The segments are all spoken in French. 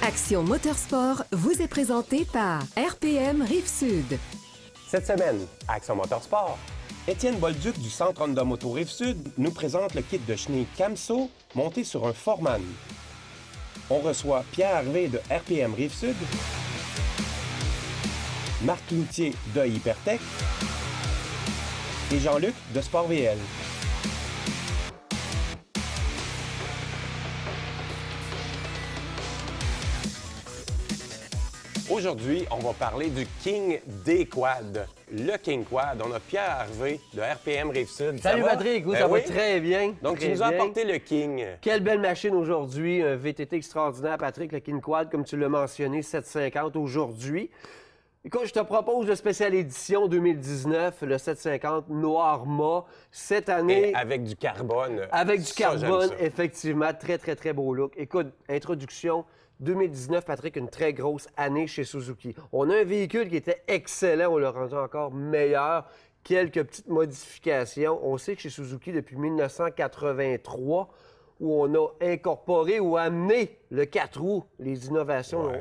Action Motorsport vous est présenté par RPM Rive-Sud. Cette semaine, à Action Motorsport, Étienne Bolduc du Centre Honda Moto Rive-Sud nous présente le kit de chenille Camso monté sur un Foreman. On reçoit Pierre Harvey de RPM Rive-Sud, Marc Loutier de Hypertech et Jean-Luc de Sport VL. Aujourd'hui, on va parler du King D-Quad. Le King Quad. On a Pierre Harvey de RPM Rive-Sud. Salut Patrick, oui, ça va très bien. Donc, très tu nous as bien. apporté le King. Quelle belle machine aujourd'hui, un VTT extraordinaire, Patrick, le King Quad, comme tu l'as mentionné, 750 aujourd'hui. Écoute, je te propose le spécial édition 2019, le 750 Noir Mât, cette année. Et avec du carbone. Avec du Ça, carbone, j'aime ça. effectivement, très beau look. Écoute, introduction 2019, Patrick, une très grosse année chez Suzuki. On a un véhicule qui était excellent, on l'a rendu encore meilleur. Quelques petites modifications. On sait que chez Suzuki, depuis 1983, où on a incorporé ou amené le 4 roues, les innovations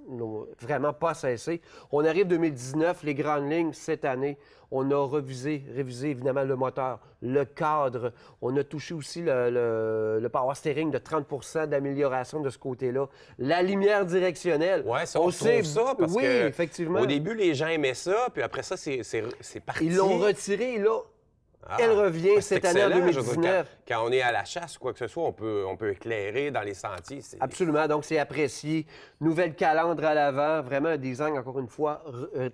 n'ont vraiment pas cessé. On arrive 2019, les grandes lignes cette année. On a révisé évidemment le moteur, le cadre. On a touché aussi le power steering de 30 d'amélioration de ce côté-là. La lumière directionnelle. Ouais, ça, on trouve ça parce oui, que effectivement. au début, les gens aimaient ça, puis après ça, c'est parti. Ils l'ont retiré, là. Ah, Elle revient ben, c'est cette année en excellent. Je veux dire, 2019. quand on est à la chasse ou quoi que ce soit, on peut éclairer dans les sentiers. Absolument, donc c'est apprécié. Nouvelle calandre à l'avant, vraiment un design, encore une fois,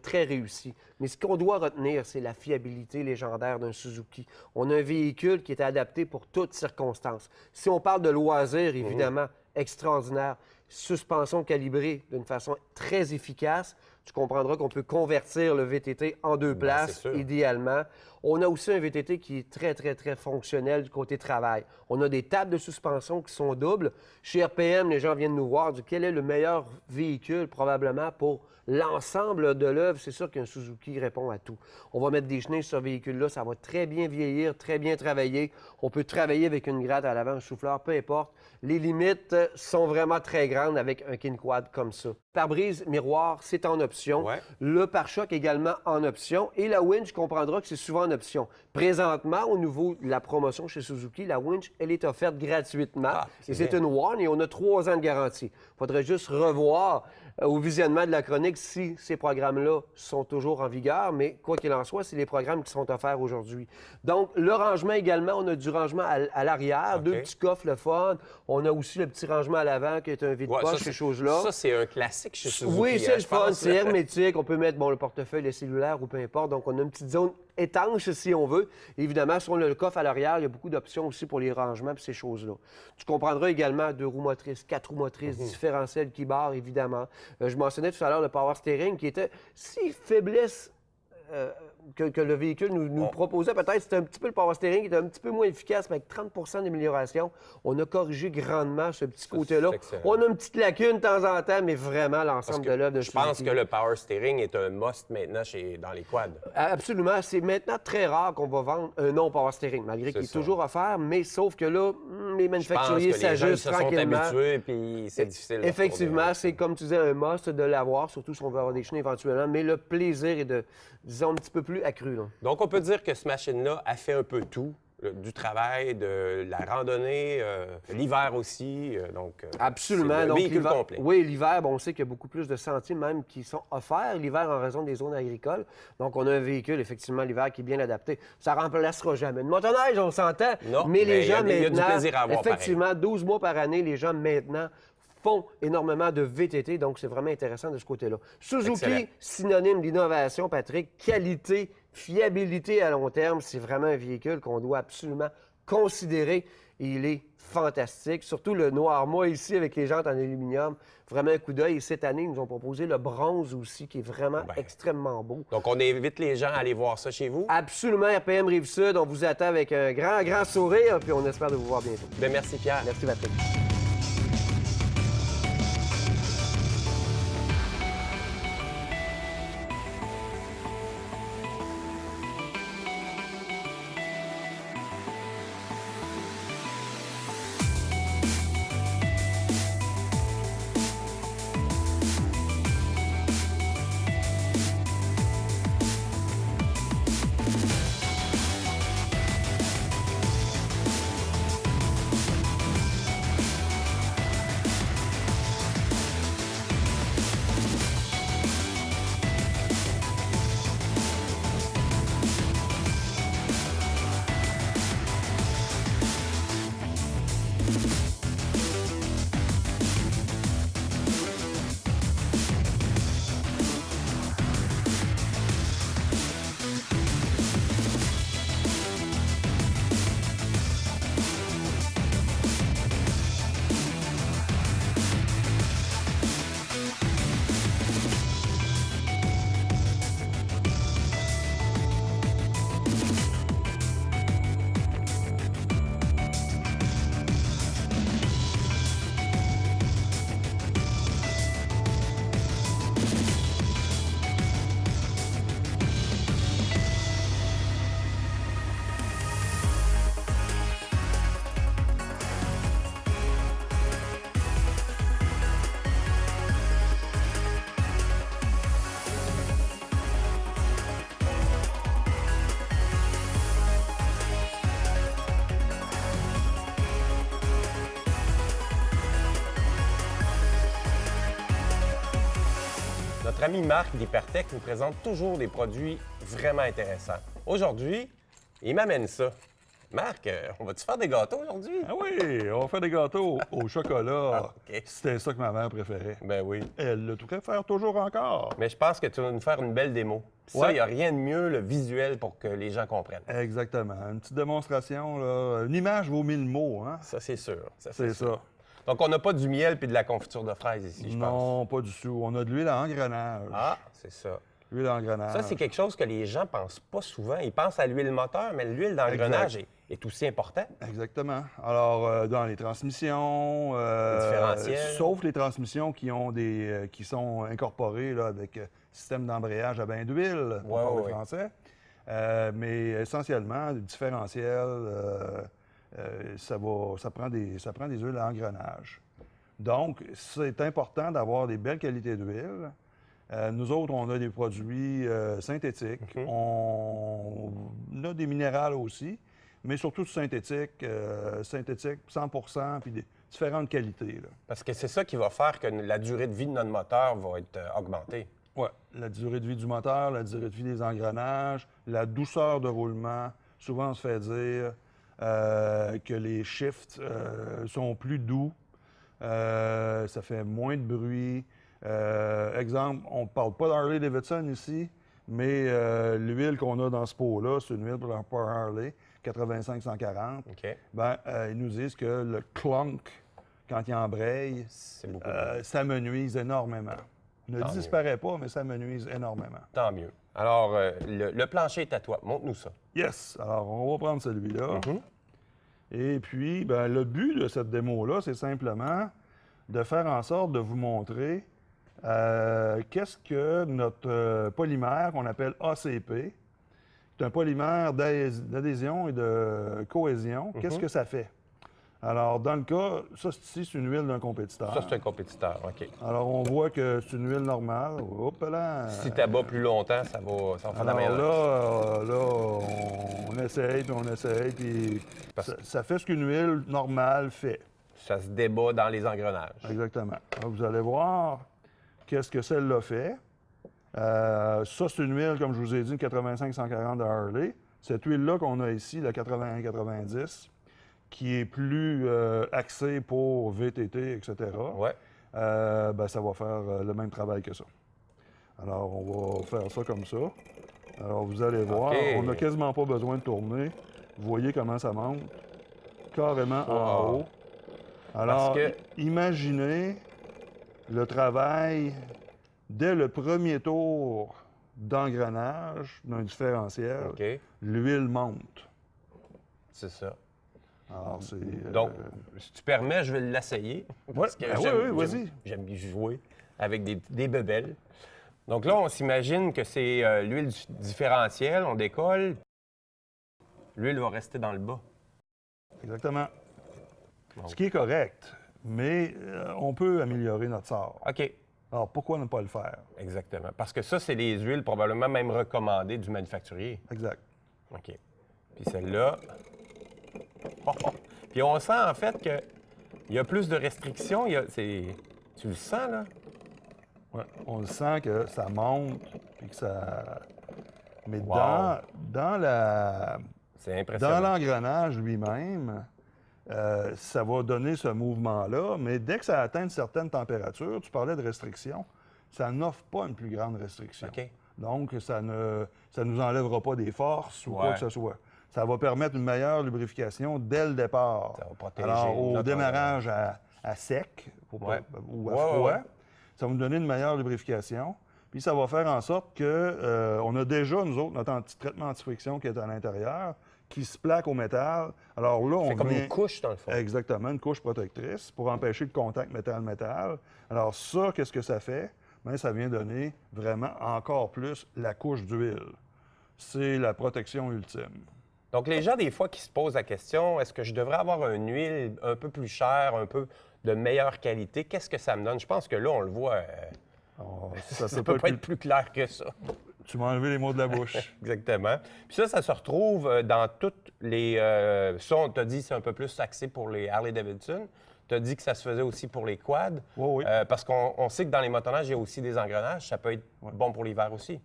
très réussi. Mais ce qu'on doit retenir, c'est la fiabilité légendaire d'un Suzuki. On a un véhicule qui est adapté pour toutes circonstances. Si on parle de loisirs, évidemment, extraordinaire. Suspension calibrée d'une façon très efficace. Tu comprendras qu'on peut convertir le VTT en deux places, sûr. idéalement. On a aussi un VTT qui est très fonctionnel du côté travail. On a des tables de suspension qui sont doubles. Chez RPM, les gens viennent nous voir quel est le meilleur véhicule probablement pour l'ensemble de l'œuvre. C'est sûr qu'un Suzuki répond à tout. On va mettre des chenilles sur ce véhicule-là. Ça va très bien vieillir, très bien travailler. On peut travailler avec une gratte à l'avant, un souffleur, peu importe. Les limites sont vraiment très grandes avec un King Quad comme ça. Pare-brise, miroir, c'est en option. Ouais. Le pare-choc également en option. Et la winch, comprendra que c'est souvent en option. Présentement, au niveau de la promotion chez Suzuki, la winch, elle est offerte gratuitement. Ah, c'est et c'est bien. une One et on a 3 ans de garantie. Il faudrait juste revoir au visionnement de la chronique si ces programmes-là sont toujours en vigueur. Mais quoi qu'il en soit, c'est les programmes qui sont offerts aujourd'hui. Donc, le rangement également, on a du rangement à l'arrière, OK. 2 petits coffres, le fun. On a aussi le petit rangement à l'avant qui est un vide-poche, ces choses-là. Ça, c'est un classique chez Suzuki. Oui, c'est hein, le je fun, pense. c'est hermétique. On peut mettre le portefeuille, le cellulaire ou peu importe. Donc, on a une petite zone étanche si on veut. Évidemment, si on a le coffre à l'arrière, il y a beaucoup d'options aussi pour les rangements et ces choses-là. Tu comprendras également 2 roues motrices, 4 roues motrices, différentiel qui barre, évidemment. Je mentionnais tout à l'heure le power steering qui était si faiblesse que le véhicule nous proposait. Peut-être c'était un petit peu le power steering qui était un petit peu moins efficace, mais avec 30 d'amélioration. On a corrigé grandement ce petit côté-là. c'est excellent. On a une petite lacune de temps en temps, mais vraiment Parce l'ensemble que de l'œuvre de je pense Suzuki. que le power steering est un must maintenant dans les quads. Absolument. C'est maintenant très rare qu'on va vendre un non-power steering, malgré qu'il est ça. toujours offert, mais sauf que là, les Je pense manufacturiers que les gens ils s'ajustent se sont tranquillement. habitués, puis c'est difficile. de Effectivement, retourner. c'est comme tu disais, un must de l'avoir, surtout si on veut avoir des chenilles éventuellement, mais le plaisir est disons, un petit peu plus accru. Là. Donc, on peut dire que cette machine-là a fait un peu tout. Du travail, de la randonnée, l'hiver aussi. Absolument. C'est le Donc, véhicule l'hiver- complet. Oui, l'hiver, bon, on sait qu'il y a beaucoup plus de sentiers même qui sont offerts l'hiver en raison des zones agricoles. Donc, on a un véhicule, effectivement, l'hiver qui est bien adapté. Ça ne remplacera jamais une motoneige, on s'entend. Non, mais mais les gens il y a du maintenant, plaisir à avoir, effectivement, 12 mois par année, les gens maintenant font énormément de VTT, donc c'est vraiment intéressant de ce côté-là. Suzuki, Excellent. synonyme d'innovation, Patrick, qualité, fiabilité à long terme, c'est vraiment un véhicule qu'on doit absolument considérer. Et il est fantastique, surtout le noir mât ici avec les jantes en aluminium. Vraiment un coup d'œil. Et cette année, ils nous ont proposé le bronze aussi, qui est vraiment extrêmement beau. Donc, on invite les gens à aller voir ça chez vous. Absolument, RPM Rive-Sud, on vous attend avec un grand sourire, puis on espère de vous voir bientôt. Bien, merci Pierre. Merci, Patrick. ami Marc d'Hypertech nous présente toujours des produits vraiment intéressants. Aujourd'hui, il m'amène ça. Marc, on va-tu faire des gâteaux aujourd'hui? Ah oui, on va faire des gâteaux au chocolat. Ah, OK. C'était ça que ma mère préférait. Ben oui. Elle le préfère toujours encore. Mais je pense que tu vas nous faire une belle démo. Puis ça, Ouais. il n'y a rien de mieux, le visuel, pour que les gens comprennent. Exactement. Une petite démonstration, là. Une image vaut 1000 mots, hein? Ça, c'est sûr. C'est ça. Donc, on n'a pas du miel puis de la confiture de fraises ici, je pense. Non, pas du tout. On a de l'huile à engrenage. Ah, c'est ça. L'huile à engrenage. Ça, c'est quelque chose que les gens pensent pas souvent. Ils pensent à l'huile moteur, mais l'huile d'engrenage est aussi important. Exactement. Alors, dans les transmissions, différentiels. sauf les transmissions qui sont incorporées là, avec système d'embrayage à bain d'huile, pour Ouais, parler ouais. français. Mais essentiellement, le différentiel, ça prend des huiles à engrenage. Donc, c'est important d'avoir des belles qualités d'huile. Nous autres, on a des produits synthétiques. On a des minérales aussi, mais surtout synthétiques, 100 puis des différentes qualités. Là. Parce que c'est ça qui va faire que la durée de vie de notre moteur va être augmentée. Ouais, la durée de vie du moteur, la durée de vie des engrenages, la douceur de roulement. Souvent, on se fait dire que les shifts sont plus doux, ça fait moins de bruit. Exemple, on ne parle pas d'Harley-Davidson ici, mais l'huile qu'on a dans ce pot-là, c'est une huile pour Harley, 85-140. OK? Ben, ils nous disent que le clunk, quand il embraye, C'est beaucoup. ça me nuise énormément. Ne Tant disparaît pas, mais ça me nuise énormément. Tant mieux. Alors, le plancher est à toi. Montre-nous ça. Yes! Alors, on va prendre celui-là. Et puis, ben, le but de cette démo-là, c'est simplement de faire en sorte de vous montrer qu'est-ce que notre polymère, qu'on appelle ACP, c'est un polymère d'adhésion et de cohésion, qu'est-ce que ça fait? Alors, dans le cas, ça, ici, c'est une huile d'un compétiteur. Ça, c'est un compétiteur. OK. Alors, on voit que c'est une huile normale. Hop là! Si tu abats plus longtemps, ça va faire la Alors meilleure. là, on essaye, puis ça fait ce qu'une huile normale fait. Ça se débat dans les engrenages. Exactement. Alors, vous allez voir qu'est-ce que celle-là fait. Ça, c'est une huile, comme je vous ai dit, une 85-140 de Harley. Cette huile-là qu'on a ici, la 80-90, qui est plus axée pour VTT, etc., Ouais. ben, ça va faire le même travail que ça. Alors, on va faire ça comme ça. Alors, vous allez voir, OK. on n'a quasiment pas besoin de tourner. Vous voyez comment ça monte? Carrément en Wow. haut. Alors, Parce que- imaginez le travail dès le premier tour d'engrenage d'un différentiel. OK. L'huile monte. C'est ça. Alors, c'est... Donc, si tu permets, je vais l'essayer. Parce que ben oui, vas-y. j'aime jouer avec des bebelles. Donc là, on s'imagine que c'est l'huile différentielle, on décolle. L'huile va rester dans le bas. Exactement. Bon. Ce qui est correct, mais on peut améliorer notre sort. OK. Alors, pourquoi ne pas le faire? Exactement. Parce que ça, c'est les huiles probablement même recommandées du manufacturier. Exact. OK. Puis celle-là. Oh, oh. Puis on sent en fait qu'il y a plus de restrictions. Tu le sens, là? Ouais. On le sent que ça monte, puis que ça... Mais Wow. dans C'est impressionnant. l'engrenage lui-même, ça va donner ce mouvement-là, mais dès que ça atteint une certaine température, tu parlais de restriction, ça n'offre pas une plus grande restriction. OK. Donc, ça nous enlèvera pas des forces ou quoi Ouais. que ce soit. Ça va permettre une meilleure lubrification dès le départ. Ça va protéger Alors, au notre démarrage à sec Ouais. ou à Ouais, froid, ouais. ça va nous donner une meilleure lubrification. Puis ça va faire en sorte que on a déjà, nous autres, notre traitement anti-friction qui est à l'intérieur, qui se plaque au métal. Alors là, on C'est comme vient... une couche, dans le fond. Exactement, une couche protectrice pour empêcher le contact métal-métal. Alors ça, qu'est-ce que ça fait? Bien, ça vient donner vraiment encore plus la couche d'huile. C'est la protection ultime. Donc, les gens, des fois, qui se posent la question, est-ce que je devrais avoir une huile un peu plus chère, un peu de meilleure qualité? Qu'est-ce que ça me donne? Je pense que là, on le voit, Alors, ça peut pas être plus clair que ça. Tu m'as enlevé les mots de la bouche. Exactement. Puis ça se retrouve dans toutes les... ça, on t'a dit, c'est un peu plus axé pour les Harley-Davidson. Tu as dit que ça se faisait aussi pour les quads. Oui, oui. Parce qu'on sait que dans les motoneiges, il y a aussi des engrenages. Ça peut être bon pour l'hiver aussi.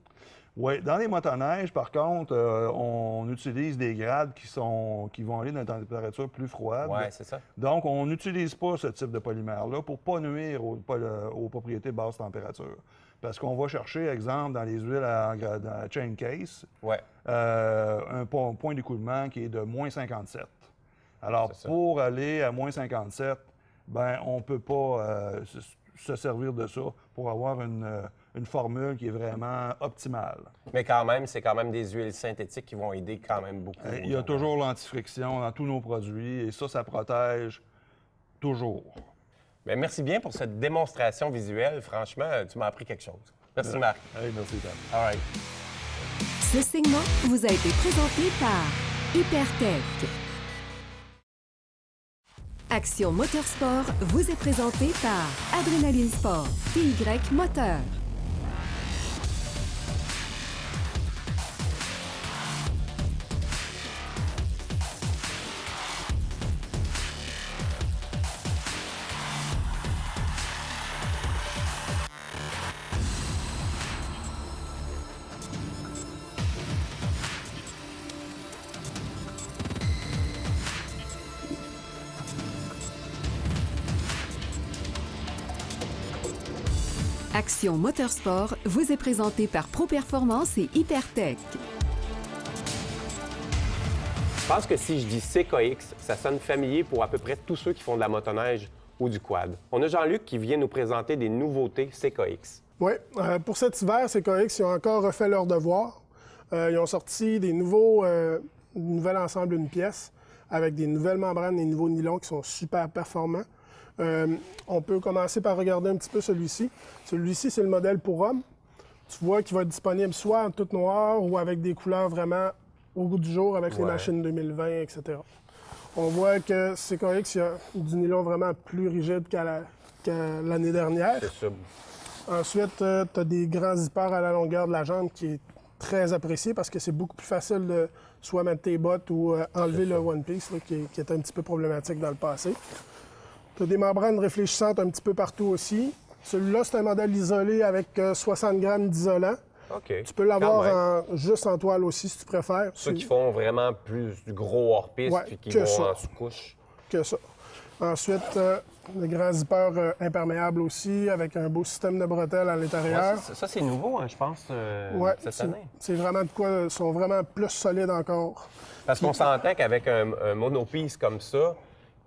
Oui, dans les motoneiges, par contre, on utilise des grades qui vont aller dans des températures plus froides. Oui, c'est ça. Donc, on n'utilise pas ce type de polymère-là pour ne pas nuire aux propriétés basse température. Parce qu'on va chercher, exemple, dans les huiles dans la chain case, un point d'écoulement qui est de moins 57. Alors, pour aller à moins 57, ben, on ne peut pas se servir de ça pour avoir une formule qui est vraiment optimale. Mais quand même, c'est quand même des huiles synthétiques qui vont aider quand même beaucoup. Il y a toujours l'antifriction dans tous nos produits et ça protège toujours. Bien, merci bien pour cette démonstration visuelle. Franchement, tu m'as appris quelque chose. Merci, Marc. Hey, merci, Dan. All right. Ce segment vous a été présenté par Hypertech. Action Motorsport vous est présenté par Adrénaline Sport, TY Moteur. Action Motorsport vous est présenté par Pro Performance et Hypertech. Je pense que si je dis CKX, ça sonne familier pour à peu près tous ceux qui font de la motoneige ou du quad. On a Jean-Luc qui vient nous présenter des nouveautés CKX. Oui, pour cet hiver, CKX, ils ont encore refait leur devoir. Ils ont sorti des nouvel ensemble d'une pièce avec des nouvelles membranes, des nouveaux nylons qui sont super performants. On peut commencer par regarder un petit peu celui-ci. Celui-ci, c'est le modèle pour homme. Tu vois qu'il va être disponible soit en tout noir ou avec des couleurs vraiment au goût du jour avec les machines 2020, etc. On voit que CKX, il y a du nylon vraiment plus rigide qu'à l'année dernière. C'est ça. Ensuite, tu as des grands zippers à la longueur de la jambe qui est très apprécié parce que c'est beaucoup plus facile de soit mettre tes bottes ou enlever le One Piece là, qui était un petit peu problématique dans le passé. Tu as des membranes réfléchissantes un petit peu partout aussi. Celui-là, c'est un modèle isolé avec 60 grammes d'isolant. OK. Tu peux l'avoir juste en toile aussi, si tu préfères. Ceux qui font vraiment plus du gros hors-piste puis qui vont en sous-couche. Que ça. Ensuite, le grand zipper imperméable aussi, avec un beau système de bretelles à l'intérieur. Ouais, ça, c'est nouveau, hein, je pense, cette année. C'est vraiment de quoi, ils sont vraiment plus solides encore. Parce qu'on s'entend qu'avec un monopiece comme ça,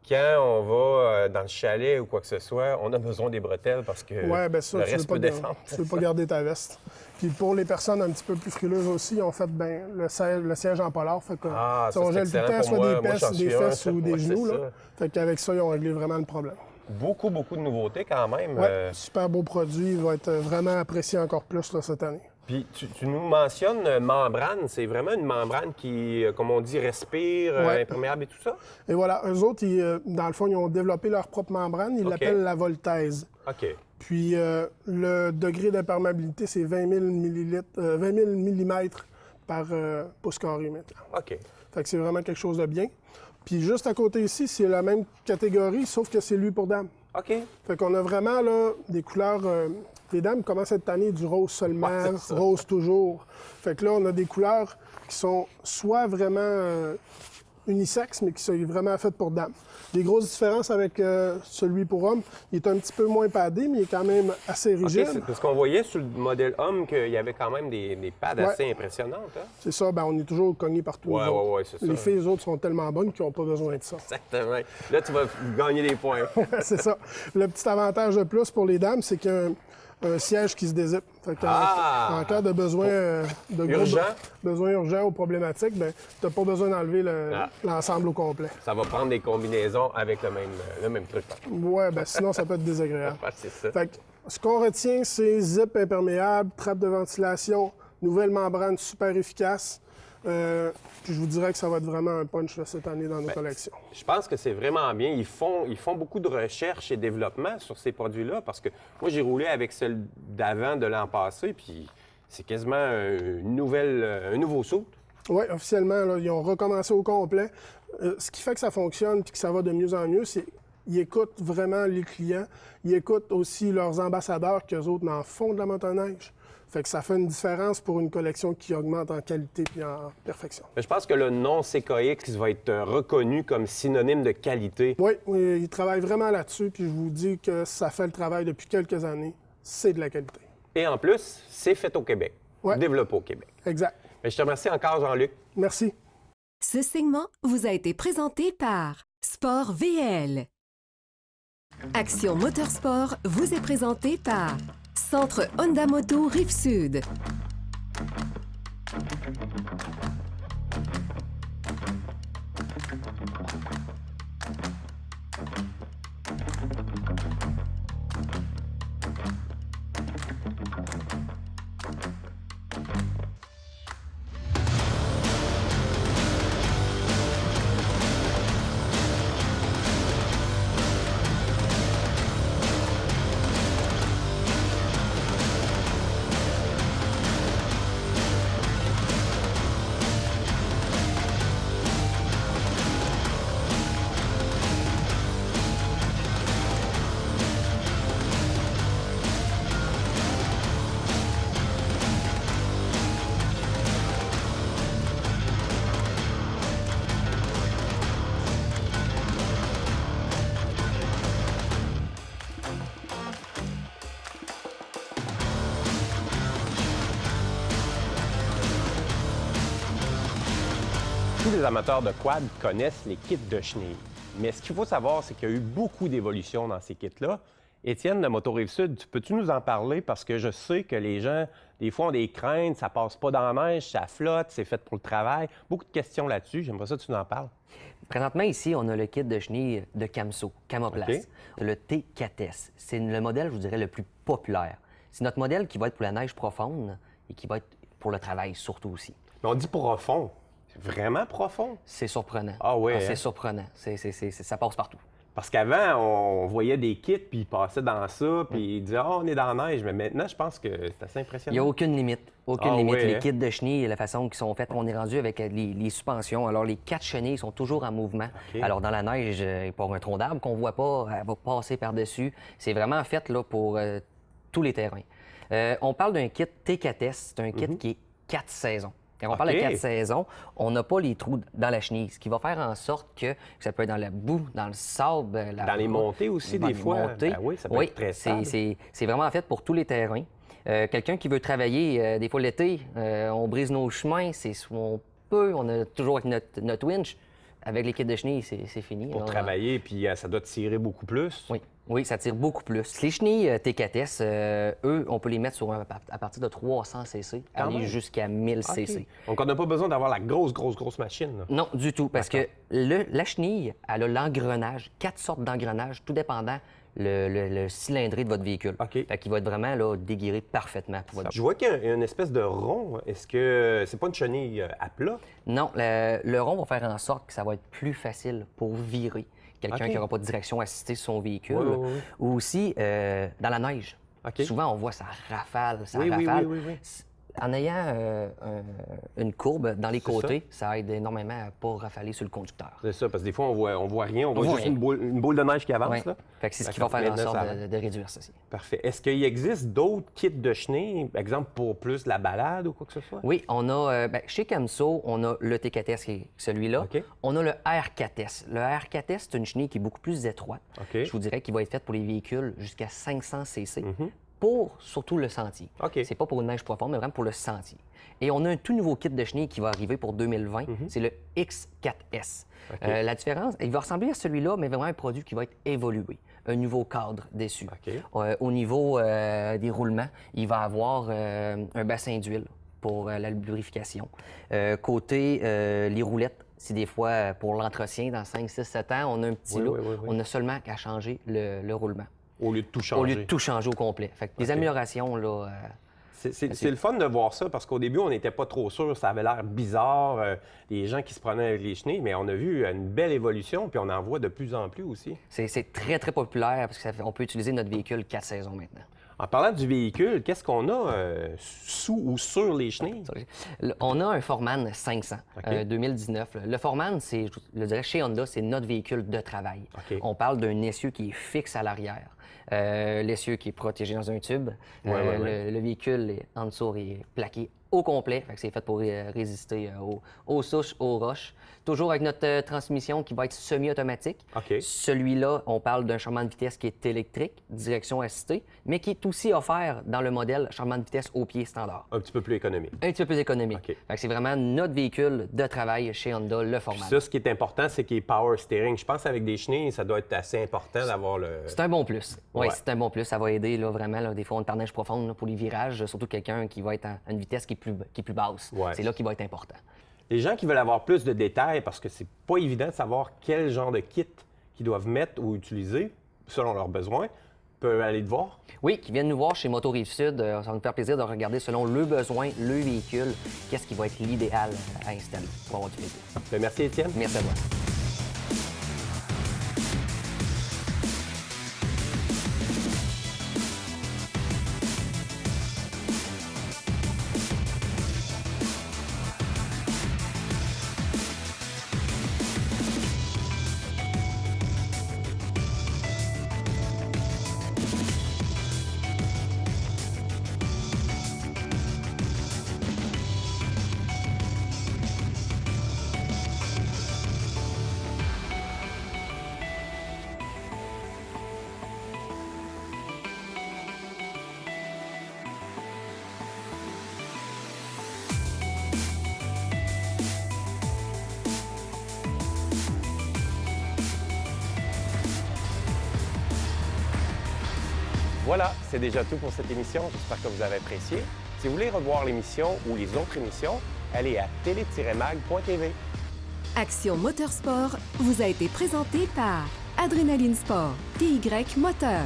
quand on va dans le chalet ou quoi que ce soit, on a besoin des bretelles parce que ça, le reste peut défendre. Tu ne veux pas garder ta veste. Puis pour les personnes un petit peu plus frileuses aussi, ils ont fait le siège en polar. Fait que, on gèle tout le temps, soit des fesses ou des genoux. Là. Fait qu'avec ça, ils ont réglé vraiment le problème. Beaucoup de nouveautés quand même. Super beau produit. Il va être vraiment apprécié encore plus là, cette année. Puis tu nous mentionnes membrane. C'est vraiment une membrane qui, comme on dit, respire, imperméable et tout ça? Et voilà. Eux autres, dans le fond, ils ont développé leur propre membrane. Ils l'appellent la Voltaise. OK. Puis le degré d'imperméabilité, c'est 20 000 mm par pouce carré maintenant. OK. Fait que c'est vraiment quelque chose de bien. Puis juste à côté ici, c'est la même catégorie, sauf que c'est lui pour dames. OK. Fait qu'on a vraiment là, des couleurs... les dames commencent cette année du rose seulement, rose toujours. Fait que là, on a des couleurs qui sont soit vraiment unisexes, mais qui sont vraiment faites pour dames. Des grosses différences avec celui pour homme. Il est un petit peu moins padé, mais il est quand même assez rigide. OK, parce qu'on voyait sur le modèle homme qu'il y avait quand même des pads assez impressionnantes. Hein? C'est ça, on est toujours cogné partout. C'est ça. Les filles, les autres, sont tellement bonnes qu'ils n'ont pas besoin de ça. Exactement. Là, tu vas gagner des points. C'est ça. Le petit avantage de plus pour les dames, c'est qu'il y a un siège qui se dézippe. Fait en cas de besoin besoin urgent ou problématique, tu n'as pas besoin d'enlever l'ensemble au complet. Ça va prendre des combinaisons avec le même truc. Oui, sinon ça peut être désagréable. C'est ça. Fait que, ce qu'on retient, c'est zip imperméable, trappe de ventilation, nouvelle membrane super efficace. Puis je vous dirais que ça va être vraiment un punch là, cette année dans nos collections. Je pense que c'est vraiment bien. Ils font beaucoup de recherche et développement sur ces produits-là parce que moi, j'ai roulé avec celle d'avant de l'an passé, puis c'est quasiment un nouveau saut. Oui, officiellement, là, ils ont recommencé au complet. Ce qui fait que ça fonctionne et que ça va de mieux en mieux, c'est Ils écoutent vraiment les clients. Ils écoutent aussi leurs ambassadeurs, qu'eux autres en font de la motoneige. Fait que ça fait une différence pour une collection qui augmente en qualité et en perfection. Mais je pense que le nom CKX va être reconnu comme synonyme de qualité. Oui, ils travaillent vraiment là-dessus, puis je vous dis que ça fait le travail depuis quelques années. C'est de la qualité. Et en plus, c'est fait au Québec, Ouais. développé au Québec. Exact. Mais je te remercie encore, Jean-Luc. Merci. Ce segment vous a été présenté par Sport VL. Action Motorsport vous est présenté par Centre Honda Moto Rive-Sud. Tous les amateurs de quad connaissent les kits de chenilles. Mais ce qu'il faut savoir, c'est qu'il y a eu beaucoup d'évolutions dans ces kits-là. Étienne de Moto Rive-Sud, peux-tu nous en parler? Parce que je sais que les gens, des fois, ont des craintes, ça passe pas dans la neige, ça flotte, c'est fait pour le travail. Beaucoup de questions là-dessus. J'aimerais ça que tu nous en parles. Présentement, ici, on a le kit de chenilles de Camso, Camoplast. OK. Le T4S. C'est le modèle, je vous dirais, le plus populaire. C'est notre modèle qui va être pour la neige profonde et qui va être pour le travail surtout aussi. Mais on dit profond. C'est vraiment profond. C'est surprenant. Ah ouais, hein? C'est surprenant. Ça passe partout. Parce qu'avant, on voyait des kits, puis ils passaient dans ça, puis ils disaient « Ah, on est dans la neige ». Mais maintenant, je pense que c'est assez impressionnant. Il n'y a aucune limite. Aucune Ah limite. ouais, Les hein? kits de chenilles, la façon qu'ils sont faits, on est rendu avec les suspensions. Alors, les 4 chenilles sont toujours en mouvement. OK. Alors, dans la neige, pour un tronc d'arbre qu'on ne voit pas, elle va passer par-dessus. C'est vraiment fait là, pour tous les terrains. On parle d'un kit T4S. C'est un kit qui est 4 saisons. Quand on parle de OK. 4 saisons, on n'a pas les trous dans la chenille, ce qui va faire en sorte que ça peut être dans la boue, dans le sable, Dans les montées aussi, dans des les fois. montées. Ben oui, ça peut être très stable. C'est vraiment fait pour tous les terrains. Quelqu'un qui veut travailler, des fois l'été, on brise nos chemins, on peut, on a toujours avec notre winch. Avec les kits de chenilles, c'est fini. Pour Alors, travailler, puis ça doit tirer beaucoup plus. Oui, ça tire beaucoup plus. Les chenilles T4S, eux, on peut les mettre à partir de 300 cc, Quand aller même. jusqu'à 1000 cc. OK. Donc, on n'a pas besoin d'avoir la grosse machine. là. Non, du tout, parce que la chenille, elle a l'engrenage, 4 sortes d'engrenages, tout dépendant le cylindré de votre véhicule. OK. Fait qu'il va être vraiment là, déguiré parfaitement pour votre... Je vois qu'il y a une espèce de rond. Est-ce que c'est pas une chenille à plat? Non, le rond va faire en sorte que ça va être plus facile pour virer. Quelqu'un OK. qui n'aura pas de direction assistée sur son véhicule. Oui, oui, oui. Ou aussi dans la neige. OK. Souvent, on voit ça rafale, ça Oui, oui, rafale. oui, oui. En ayant une courbe dans les C'est côtés, ça aide énormément à ne pas rafaler sur le conducteur. C'est ça, parce que des fois, on voit rien. On voit voit juste rien. une boule de neige qui avance. Ouais. Là. Fait que c'est ce qui va D'accord. faire en Maintenant, sorte ça de réduire ceci. Parfait. Est-ce qu'il existe d'autres kits de chenilles, par exemple pour plus la balade ou quoi que ce soit? Oui, on a, chez Camso, on a le T4S qui est celui-là. OK. On a le R4S. Le R4S, c'est une chenille qui est beaucoup plus étroite. OK. Je vous dirais qu'il va être faite pour les véhicules jusqu'à 500 cc, pour surtout le sentier. OK. C'est pas pour une neige profonde, mais vraiment pour le sentier. Et on a un tout nouveau kit de chenilles qui va arriver pour 2020. C'est le X4S. OK. La différence, il va ressembler à celui-là, mais vraiment un produit qui va être évolué. Un nouveau cadre dessus. OK. Au niveau des roulements, il va avoir un bassin d'huile pour la lubrification. Côté les roulettes, si des fois pour l'entretien, dans 5, 6, 7 ans, on a un petit Oui, lot, oui, oui, oui. on a seulement qu'à changer le roulement. Au lieu de tout changer. Au lieu de tout changer au complet. Fait que des améliorations, là... C'est le fun de voir ça parce qu'au début, on n'était pas trop sûr. Ça avait l'air bizarre, les gens qui se prenaient avec les chenilles, mais on a vu une belle évolution, puis on en voit de plus en plus aussi. C'est très, très populaire parce qu'on peut utiliser notre véhicule 4 saisons maintenant. En parlant du véhicule, qu'est-ce qu'on a sous ou sur les chenilles? On a un Foreman 500 OK. 2019. Le Foreman, je le dirais chez Honda, c'est notre véhicule de travail. OK. On parle d'un essieu qui est fixe à l'arrière. L'essieu qui est protégé dans un tube. Le véhicule en dessous est plaqué au complet. Fait que c'est fait pour résister aux souches, aux roches. Toujours avec notre transmission qui va être semi-automatique. OK. Celui-là, on parle d'un changement de vitesse qui est électrique, direction assistée, mais qui est aussi offert dans le modèle changement de vitesse au pied standard. Un petit peu plus économique. Un petit peu plus économique. OK. Fait que c'est vraiment notre véhicule de travail chez Honda, le Puis Foreman. ça, ce qui est important, c'est qu'il y ait power steering. Je pense qu'avec des chenilles, ça doit être assez important d'avoir le... C'est un bon plus. Oui, Ouais. c'est un bon plus. Ça va aider là, vraiment. Là, des fois, on est en neige profonde là, pour les virages, surtout quelqu'un qui va être à une vitesse qui est plus basse. Ouais. C'est là qui va être important. Les gens qui veulent avoir plus de détails, parce que c'est pas évident de savoir quel genre de kit qu'ils doivent mettre ou utiliser selon leurs besoins, peuvent aller te voir. Oui, qui viennent nous voir chez Moto Rive-Sud. Ça va nous faire plaisir de regarder selon le besoin, le véhicule, qu'est-ce qui va être l'idéal à installer pour avoir du plaisir. Bien, merci, Étienne. Merci à toi. Voilà, c'est déjà tout pour cette émission. J'espère que vous avez apprécié. Si vous voulez revoir l'émission ou les autres émissions, allez à télé-mag.tv. Action Motorsport vous a été présenté par Adrénaline Sport, TY Moteur.